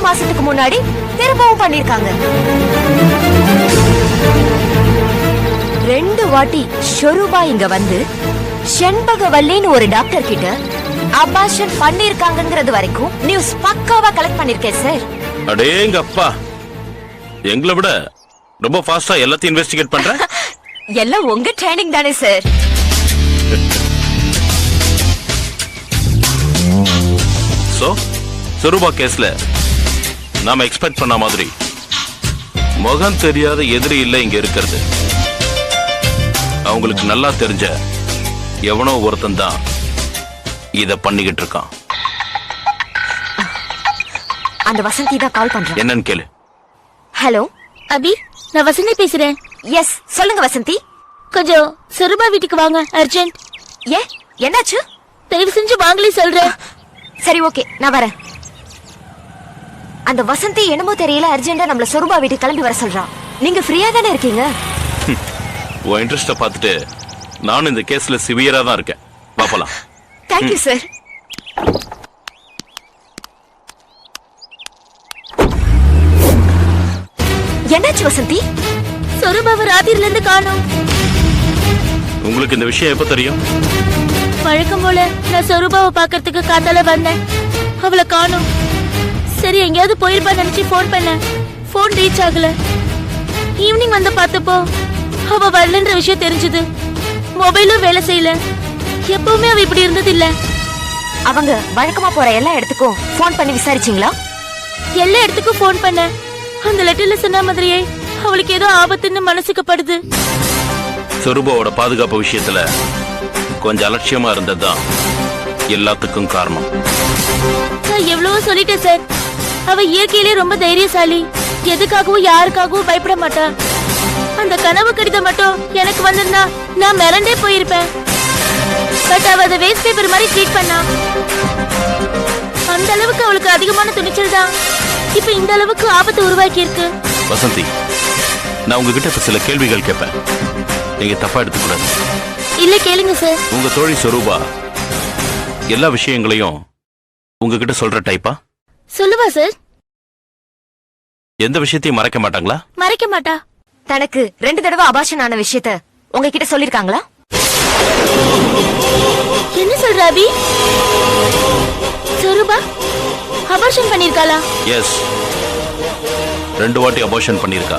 மாசத்துக்கு முன்னாடி திரும்பவும் பண்ணிருக்காங்க. 2 வாட்டி ஷொரூபா இங்க வந்து செண்பகவல்லின்னு ஒரு டாக்டர் கிட்ட அபார்ஷன் பண்ணிருக்காங்கங்கிறது வரைக்கும் நியூஸ் பக்காவா கலெக்ட் பண்ணிருக்கேன் சார். அடேங்க அப்பா, எங்களை விட ரொம்ப ஃபாஸ்டா எல்லாத்தையும் இன்வெஸ்டிகேட் பண்ற. எல்லாம் உங்க ட்ரைனிங் தானே சார். சோ சொரூபா கேஸ்ல நாம எக்ஸ்பெக்ட் பண்ண மாதிரி முகம் தெரியாத எதிரி இல்ல இங்க இருக்கிறது. அவங்களுக்கு நல்லா தெரிஞ்ச எவனோ ஒருத்தன் தான் இத பண்ணிக்கிட்டு இருக்கான். அந்த வசந்தி தான் கால் பண்றேன். என்னன்னு கேளு. ஹலோ அபி, நான் வசந்தி பேசுறேன். எஸ் சொல்லுங்க வசந்தி. கொஞ்சம் சொரூபா வீட்டுக்கு வாங்க, அர்ஜென்ட். ஏ என்னாச்சு? தயவு செஞ்சு வாங்களே சொல்றேன். சரி ஓகே, நான் வரேன். அந்த வசந்தி என்னமோ தெரியல அர்ஜென்ட்டா நம்மள சொரூபா வீட்டுக்கு கிளம்பி வர சொல்றான். நீங்க ஃப்ரீயா தானே இருக்கீங்க? உன் இன்ட்ரெஸ்ட பார்த்துட்டு நானும் இந்த கேஸ்ல சிவியரா தான் இருக்கேன். வா போலாம். Thank you sir. என்னாச்சு வசந்தி? சொரூபாவை ராத்திரில இருந்து காணோம். உங்களுக்கு இந்த விஷயம் எப்ப தெரியும்? வழக்கம் போல நான் சொரூபாவை பாக்கிறதுக்கு காத்தால வந்தேன். அவளை காணோம். சரி எங்கேயாவது போயிருப்பா நினைச்சு போன் பண்ணேன். போன் ரீச் ஆகல. ஈவினிங் வந்து பார்த்தப்போ அவ வரலன்ற விஷயம் தெரிஞ்சது. மொபைலும் வேலை செய்யல. எப்பவுமே அவ இப்படி இருந்தது இல்ல. அவங்க வழக்கமா போற எல்லா இடத்துக்கும் போன் பண்ணி விசாரிச்சீங்களா? எல்லா இடத்துக்கும் போன் பண்ண. அந்த லெட்டர்ல சொன்ன மாதிரியே அவளுக்கு ஏதோ ஆபத்துன்னு மனசுக்கு படுது. சொரூபாவோட பாதுகாப்பு விஷயத்துல கொஞ்சம் அலட்சியமா இருந்ததுதான் எல்லாத்துக்கும் காரணம். நான் எவ்வளவோ சொல்லிட்டேன் சார். அவ இயற்கையிலே ரொம்ப தைரியசாலி. எதுக்காகவும் யாருக்காகவும் பயப்பட மாட்டா. அந்த கனவு கடிதம் மட்டும் எனக்கு வந்திருந்தா நான் மிரண்டே போயிருப்பேன். பட் அவ அதை வேஸ்ட் பேப்பர் மாதிரி ட்ரீட் பண்ணா. அந்த அளவுக்கு அவளுக்கு அதிகமான துணிச்சல் தான் இப்ப இந்த அளவுக்கு ஆபத்து உருவாக்கி இருக்கு. வசந்தி, நான் உங்ககிட்ட இப்ப சில கேள்விகள் கேட்பேன். நீங்க தப்பா எடுத்துக்கூடாது. இல்ல கேளுங்க சார். உங்க தோழி சொரூபா எல்லா விஷயங்களையும் உங்ககிட்ட சொல்ற டைப்பா? சொல்லுவா சார். எந்த விஷயத்தையும் மறைக்க மாட்டாங்களா? மறைக்க மாட்டா. தனக்கு 2 தடவை அபார்ஷன் ஆன விஷயத்த உங்ககிட்ட சொல்லிருக்காங்களா? என்ன சொல்ற அபி? சொரூபா அபார்ஷன் பண்ணிருக்காளா? எஸ், 2 வாட்டி அபார்ஷன் பண்ணிருக்கா.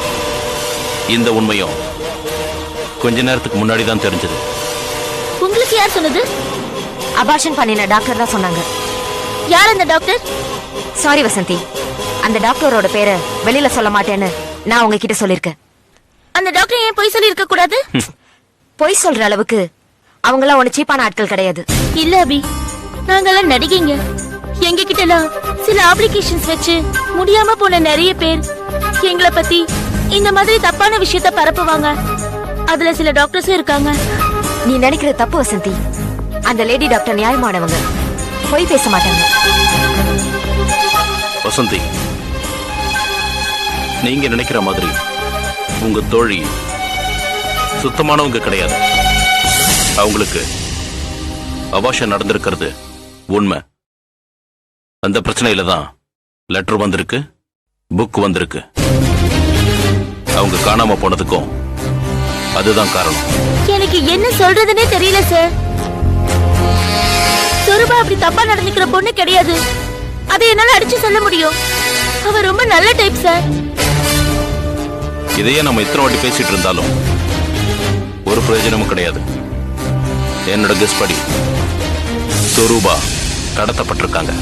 இந்த உண்மையும் கொஞ்ச நேரத்துக்கு முன்னாடி தான் தெரிஞ்சது. உங்களுக்கு யார் சொன்னது? அபார்ஷன் பண்ணின டாக்டர் தான் சொன்னாங்க. யார் அந்த டாக்டர்? சாரி வசந்தி, அந்த டாக்டரோட பேரை வெளியில சொல்ல மாட்டேன்னு நான் உங்ககிட்ட சொல்லிருக்கேன். அந்த டாக்டர் ஏன் பொய் சொல்லி இருக்க கூடாது? பொய் சொல்ற அளவுக்கு அவங்களாம் ஒண்ணு சீப்பான ஆட்கள் கிடையாது. இல்ல அபி, நாங்கெல்லாம் நடிகைங்க. எங்க கிட்ட எல்லாம் சில அப்ளிகேஷன்ஸ் வச்சு முடியாம போன நிறைய பேர் எங்களை பத்தி இந்த மாதிரி தப்பான விஷயத்த பரப்புவாங்க. அதுல சில டாக்டர்ஸும் இருக்காங்க. நீ நினைக்கிறது தப்பு வசந்தி. அந்த லேடி டாக்டர் நியாயமானவங்க, பொய் பேச மாட்டாங்க. வசந்தி, நீங்க நினைக்கிற மாதிரி உங்க தோழி சுத்தமானவங்க கிடையாது. அவங்களுக்கு அபார்ஷன் நடந்திருக்கிறது உண்மை. அந்த பிரச்சனையில தான் லெட்டர் வந்திருக்கு, புக் வந்திருக்கு. அவங்க காணாம போனதுக்கும் அதுதான் காரணம். எனக்கு என்ன சொல்றதுன்னே தெரியல சார். சொரூபா அப்படி தப்பா நடந்துக்கிற பொண்ணு கிடையாது. அதை என்னால அடிச்சு சொல்ல முடியும். அவ ரொம்ப நல்ல டைப் சார். இதையே நம்ம இத்தனை வாட்டி பேசிட்டு இருந்தாலும் ஒரு பிரயோஜனமும் கிடையாது. என்னோட கெஸ் படி சொரூபா கடத்தப்பட்டிருக்காங்க.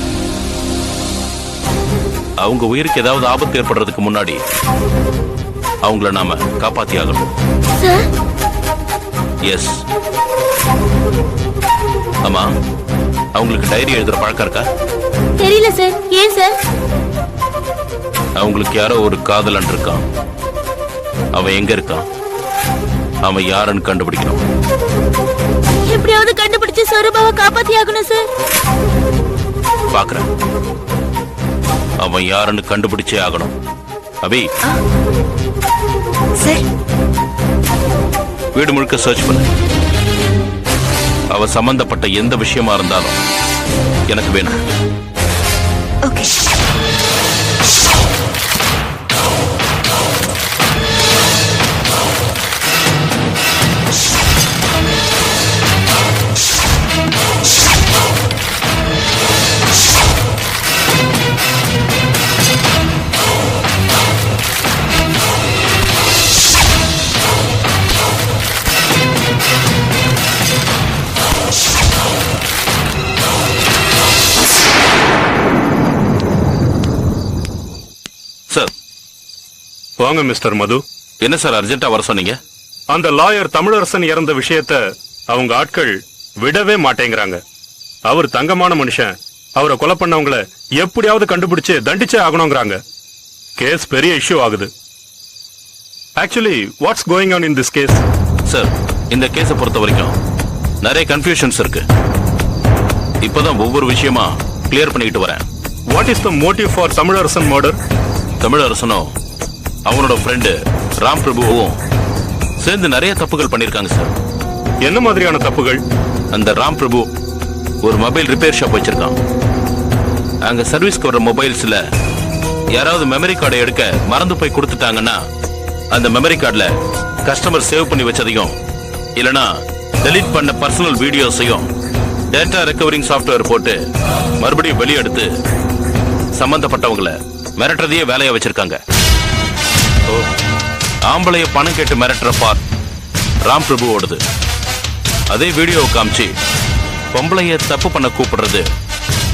அவங்க உயிருக்கு ஏதாவது ஆபத்து ஏற்படுறதுக்கு முன்னாடி அவங்கள நாம காப்பாத்தி ஆகணும். எஸ். ஆமா, அவங்களுக்கு டைரி எழுதுற பழக்கம் இருக்கா? தெரியல சார். ஏன் சார்? அவங்களுக்கு யாரோ ஒரு காதலன் இருக்கான். அவன் எங்க இருக்கான், அவன் யாருன்னு கண்டுபிடிக்கணும். எப்படியாவது கண்டுபிடிச்சு சொரூபாவை காப்பாத்தி ஆகணும் சார். பாக்குறேன். அவன் யாருன்னு கண்டுபிடிச்சே ஆகணும். அபி, சார், வீடு முழுக்க சர்ச் பண்ணு. அவ சம்பந்தப்பட்ட எந்த விஷயமா இருந்தாலும் எனக்கு வேணும். ஓகே. வாங்க மிஸ்டர் மது. என்ன சார் அர்ஜென்ட்டா வர சொன்னீங்க? அந்த லாயர் தமிழரசன் இறந்த விஷயத்த அவங்க ஆட்கள் விடவே மாட்டேங்கிறாங்க. அவர் தங்கமான மனுஷன். அவரை கொலை பண்ணவங்கள எப்படியாவது கண்டுபிடிச்சு தண்டிச்சே ஆகணுங்கிறாங்க. கேஸ் பெரிய இஷ்யூ ஆகுது. Actually what's going on in this case? Sir, இந்த கேஸை பொறுத்த வரைக்கும் நிறைய கன்ஃபியூஷன்ஸ் இருக்கு. இப்பதான் ஒவ்வொரு விஷயமா கிளியர் பண்ணிக்கிட்டு வரேன். What is the motive for Tamilarasan murder? தமிழரசனும் அவனோட ஃப்ரெண்டு ராம் பிரபுவும் சேர்ந்து நிறைய தப்புகள் பண்ணிருக்காங்க சார். என்ன மாதிரியான தப்புகள்? அந்த ராம் பிரபு ஒரு மொபைல் ரிப்பேர் ஷாப் வச்சிருக்கான். அங்க சர்வீஸ்க்கு வர மொபைல்ஸ்ல யாராவது மெமரி கார்டை எடுக்க மறந்து போய் கொடுத்துட்டாங்கன்னா அந்த மெமரி கார்டுல கஸ்டமர் சேவ் பண்ணி வச்சதையும் இல்லனா டெலீட் பண்ண பர்சனல் வீடியோஸையும் டேட்டா ரெக்கவரிங் சாஃப்ட்வேர் போட்டு மறுபடியும் வெளியெடுத்து சம்பந்தப்பட்டவங்களை மிரட்டுறதையே வேலையா வச்சிருக்காங்க. ஆம்பளைய பணம் கேட்டு மிரட்டுற பார்ட் ராம் பிரபு ஓடுது. அதே வீடியோவை காமிச்சு பொம்பளைய தப்பு பண்ண கூப்பிடுறது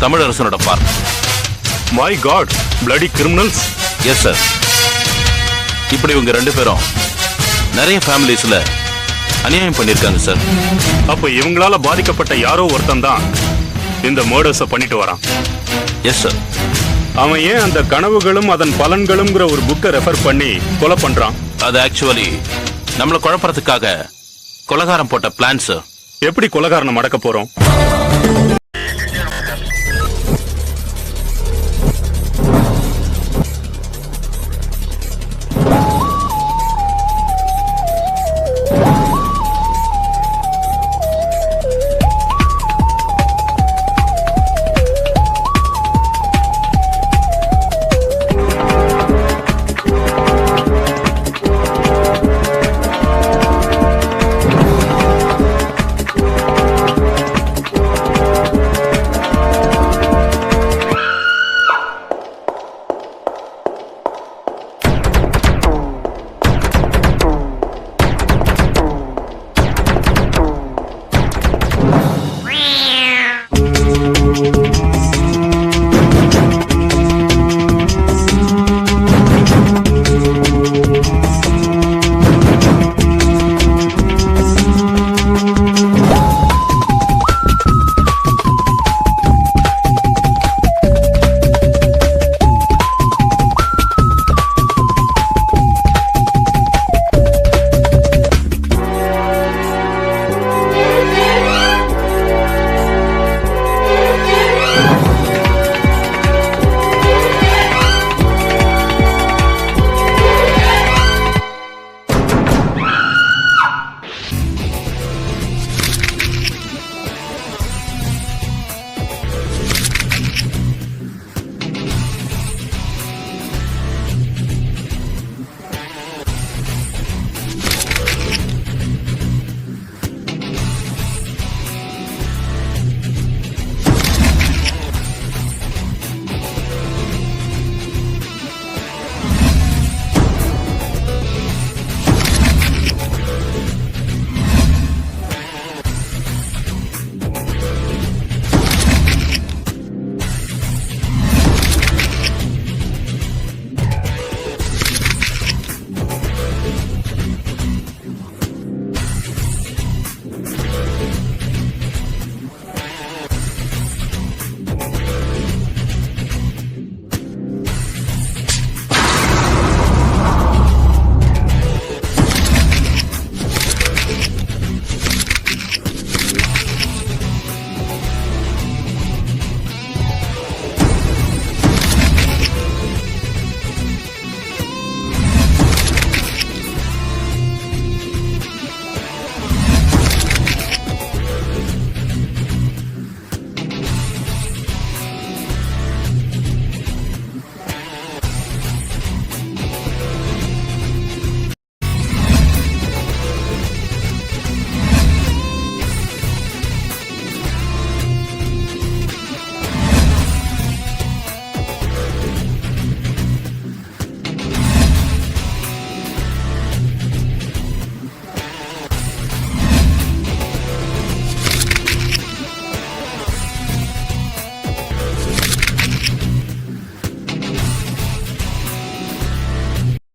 தமிழரசனோட part. My god, bloody criminals. Yes sir. இப்படி இவங்க ரெண்டு பேரும் நிறைய ஃபேமிலிஸ்ல அநியாயம் பண்ணிருக்காங்க சார். அப்ப இவங்களால பாதிக்கப்பட்ட யாரோ ஒருத்தன் தான் இந்த மர்டர்ஸ பண்ணிட்டு வரான். Yes sir. அவன் ஏன் அந்த கனவுகளும் அதன் பலன்களும்ங்கிற ஒரு புக்கை ரெஃபர் பண்ணி கொலை பண்றான்? அது ஆக்சுவலி நம்மளை குழப்பறதுக்காக கொலகாரம் போட்ட பிளான் சார். எப்படி கொலைகாரனை மடக்க போறோம்?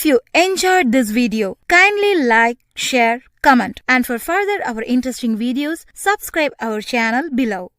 you enjoyed this video, kindly like, share, comment, and for further our interesting videos, subscribe our channel below.